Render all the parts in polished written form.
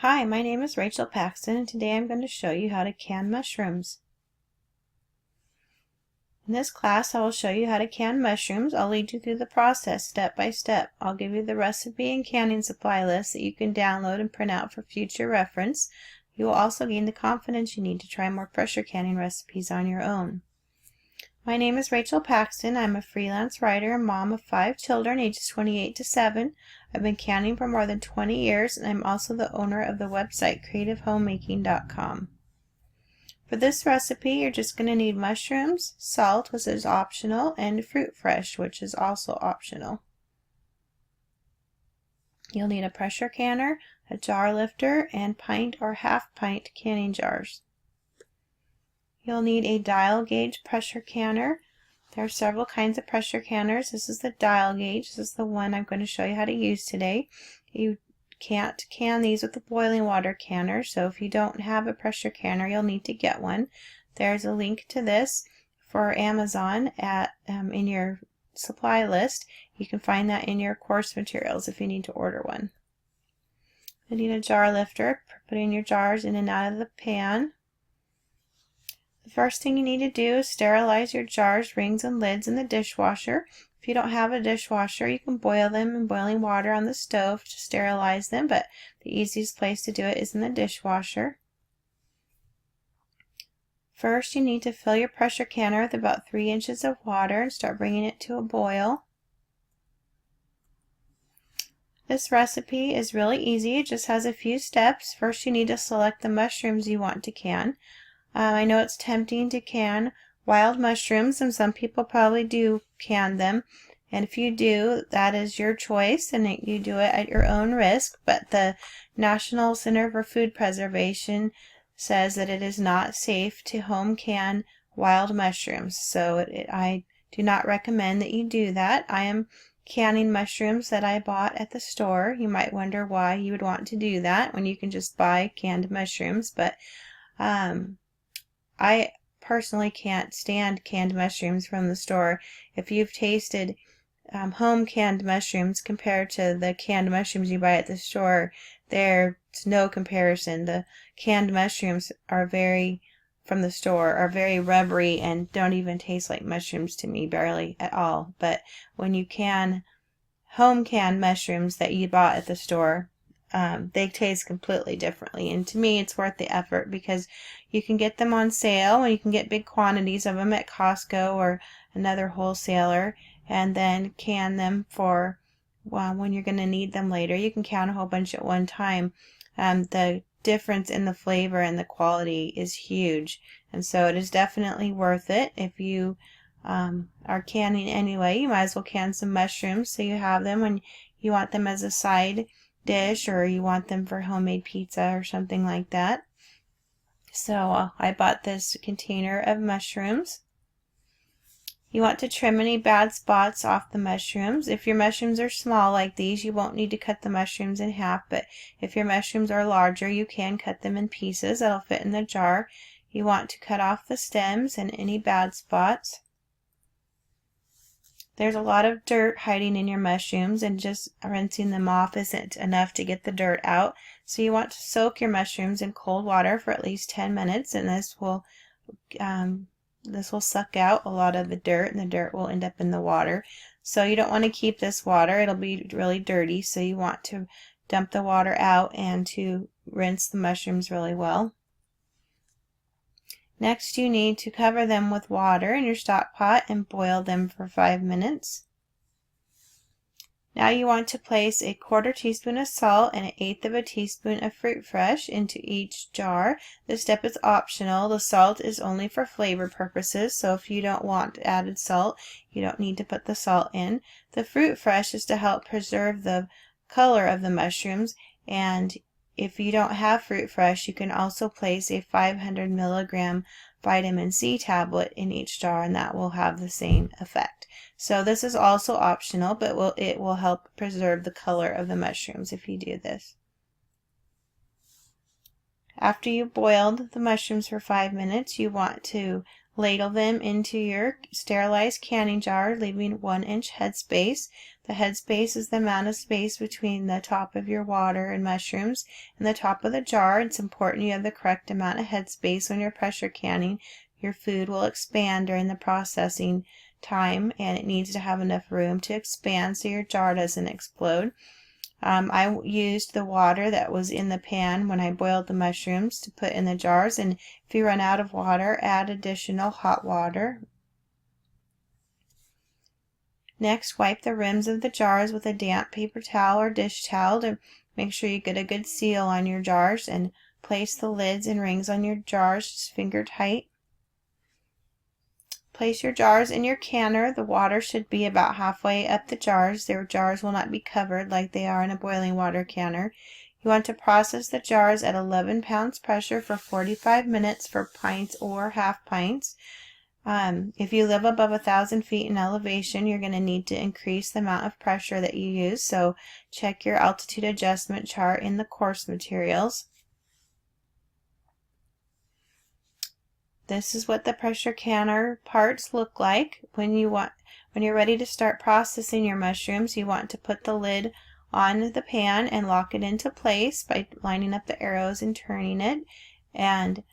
Hi, my name is Rachel Paxton, and today I'm going to show you how to can mushrooms. In this class, I will show you how to can mushrooms. I'll lead you through the process step by step. I'll give you the recipe and canning supply list that you can download and print out for future reference. You will also gain the confidence you need to try more pressure canning recipes on your own. My name is Rachel Paxton. I'm a freelance writer and mom of 5 children, ages 28 to 7. I've been canning for more than 20 years, and I'm also the owner of the website creativehomemaking.com. For this recipe, you're just going to need mushrooms, salt, which is optional, and fruit fresh, which is also optional. You'll need a pressure canner, a jar lifter, and pint or half pint canning jars. You'll need a dial gauge pressure canner. There are several kinds of pressure canners. This is the dial gauge. This is the one I'm going to show you how to use today. You can't can these with a boiling water canner, so if you don't have a pressure canner, you'll need to get one. There's a link to this for Amazon in your supply list. You can find that in your course materials if you need to order one. You need a jar lifter for putting your jars in and out of the pan. The first thing you need to do is sterilize your jars, rings, and lids in the dishwasher. If you don't have a dishwasher, you can boil them in boiling water on the stove to sterilize them, but the easiest place to do it is in the dishwasher. First, you need to fill your pressure canner with about 3 inches of water and start bringing it to a boil. This recipe is really easy. It just has a few steps. First, you need to select the mushrooms you want to can. I know it's tempting to can wild mushrooms, and some people probably do can them. And if you do, that is your choice, and you do it at your own risk. But the National Center for Food Preservation says that it is not safe to home can wild mushrooms. So I do not recommend that you do that. I am canning mushrooms that I bought at the store. You might wonder why you would want to do that when you can just buy canned mushrooms, but I personally can't stand canned mushrooms from the store. If you've tasted home canned mushrooms compared to the canned mushrooms you buy at the store, there's no comparison. The canned mushrooms from the store are very rubbery and don't even taste like mushrooms to me, barely at all. But when you can home canned mushrooms that you bought at the store, they taste completely differently, and to me it's worth the effort because you can get them on sale and you can get big quantities of them at Costco or another wholesaler, and then can them for when you're going to need them later. You can can a whole bunch at one time. The difference in the flavor and the quality is huge, and so it is definitely worth it. If you are canning anyway, you might as well can some mushrooms so you have them when you want them as a side dish, or you want them for homemade pizza or something like that. So I bought this container of mushrooms. You want to trim any bad spots off the mushrooms. If your mushrooms are small like these, you won't need to cut the mushrooms in half, but if your mushrooms are larger, you can cut them in pieces that'll fit in the jar. You want to cut off the stems and any bad spots. There's a lot of dirt hiding in your mushrooms, and just rinsing them off isn't enough to get the dirt out. So you want to soak your mushrooms in cold water for at least 10 minutes, and this will suck out a lot of the dirt, and the dirt will end up in the water. So you don't want to keep this water. It'll be really dirty, so you want to dump the water out and to rinse the mushrooms really well. Next, you need to cover them with water in your stock pot and boil them for 5 minutes. Now you want to place a 1/4 teaspoon of salt and 1/8 of a teaspoon of fruit fresh into each jar. This step is optional. The salt is only for flavor purposes, so if you don't want added salt, you don't need to put the salt in. The fruit fresh is to help preserve the color of the mushrooms, and if you don't have fruit fresh, you can also place a 500 milligram vitamin C tablet in each jar, and that will have the same effect. So this is also optional, but it will help preserve the color of the mushrooms if you do this. After you've boiled the mushrooms for 5 minutes, you want to ladle them into your sterilized canning jar, leaving 1-inch headspace. The head space is the amount of space between the top of your water and mushrooms and the top of the jar. It's important you have the correct amount of head space when you're pressure canning. Your food will expand during the processing time, and it needs to have enough room to expand so your jar doesn't explode. I used the water that was in the pan when I boiled the mushrooms to put in the jars, and if you run out of water, add additional hot water. Next, wipe the rims of the jars with a damp paper towel or dish towel to make sure you get a good seal on your jars, and place the lids and rings on your jars just finger tight. Place your jars in your canner. The water should be about halfway up the jars. Their jars will not be covered like they are in a boiling water canner. You want to process the jars at 11 pounds pressure for 45 minutes for pints or half pints. If you live above 1,000 feet in elevation, you're going to need to increase the amount of pressure that you use. So check your altitude adjustment chart in the course materials. This is what the pressure canner parts look like. When you're ready to start processing your mushrooms, you want to put the lid on the pan and lock it into place by lining up the arrows and turning it, and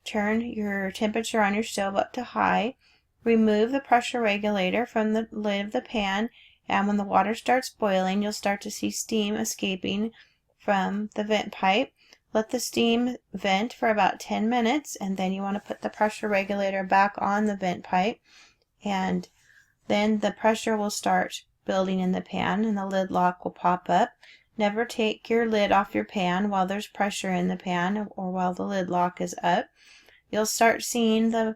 turn your temperature on your stove up to high. Remove the pressure regulator from the lid of the pan, and when the water starts boiling, you'll start to see steam escaping from the vent pipe. Let the steam vent for about 10 minutes, and then you want to put the pressure regulator back on the vent pipe, and then the pressure will start building in the pan and the lid lock will pop up. Never take your lid off your pan while there's pressure in the pan or while the lid lock is up. You'll start seeing the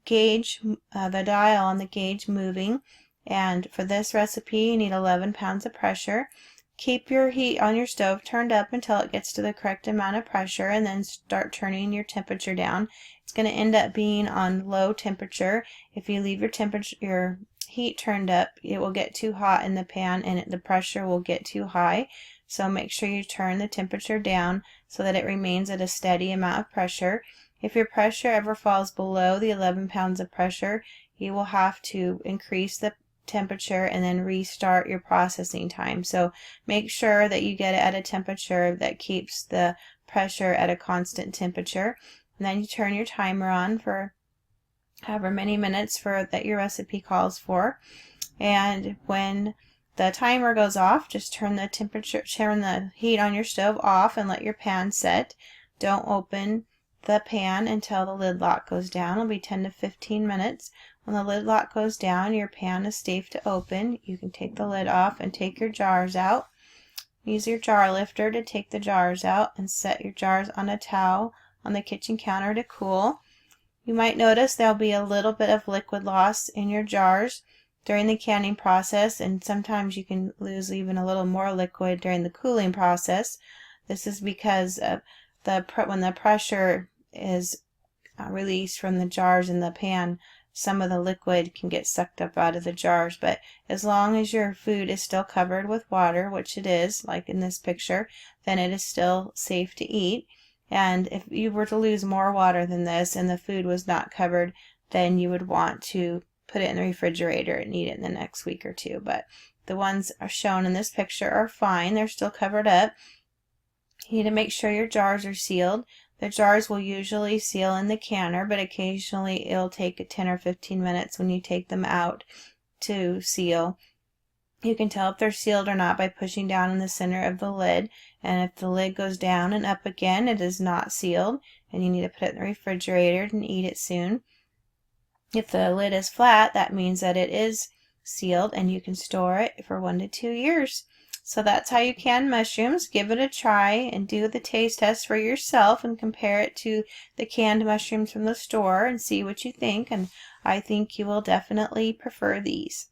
gauge, the dial on the gauge moving, and for this recipe you need 11 pounds of pressure. Keep your heat on your stove turned up until it gets to the correct amount of pressure, and then start turning your temperature down. It's going to end up being on low temperature. If you leave your heat turned up, it will get too hot in the pan and the pressure will get too high. So make sure you turn the temperature down so that it remains at a steady amount of pressure. If your pressure ever falls below the 11 pounds of pressure, you will have to increase the temperature and then restart your processing time. So make sure that you get it at a temperature that keeps the pressure at a constant temperature. And then you turn your timer on for however many minutes that your recipe calls for. And when the timer goes off, just turn the heat on your stove off and let your pan set. Don't open the pan until the lid lock goes down. It'll be 10 to 15 minutes. When the lid lock goes down, your pan is safe to open. You can take the lid off and take your jars out. Use your jar lifter to take the jars out and set your jars on a towel on the kitchen counter to cool. You might notice there'll be a little bit of liquid loss in your jars during the canning process, and sometimes you can lose even a little more liquid during the cooling process. This is because of when the pressure is released from the jars in the pan, some of the liquid can get sucked up out of the jars. But as long as your food is still covered with water, which it is, like in this picture, then it is still safe to eat. And if you were to lose more water than this and the food was not covered, then you would want to put it in the refrigerator and eat it in the next week or two. But the ones are shown in this picture are fine. They're still covered up. You need to make sure your jars are sealed. The jars will usually seal in the canner, but occasionally it'll take 10 or 15 minutes when you take them out to seal. You can tell if they're sealed or not by pushing down in the center of the lid, and if the lid goes down and up again, it is not sealed, and you need to put it in the refrigerator and eat it soon. If the lid is flat, that means that it is sealed, and you can store it for 1 to 2 years. So that's how you can mushrooms. Give it a try and do the taste test for yourself and compare it to the canned mushrooms from the store and see what you think, and I think you will definitely prefer these.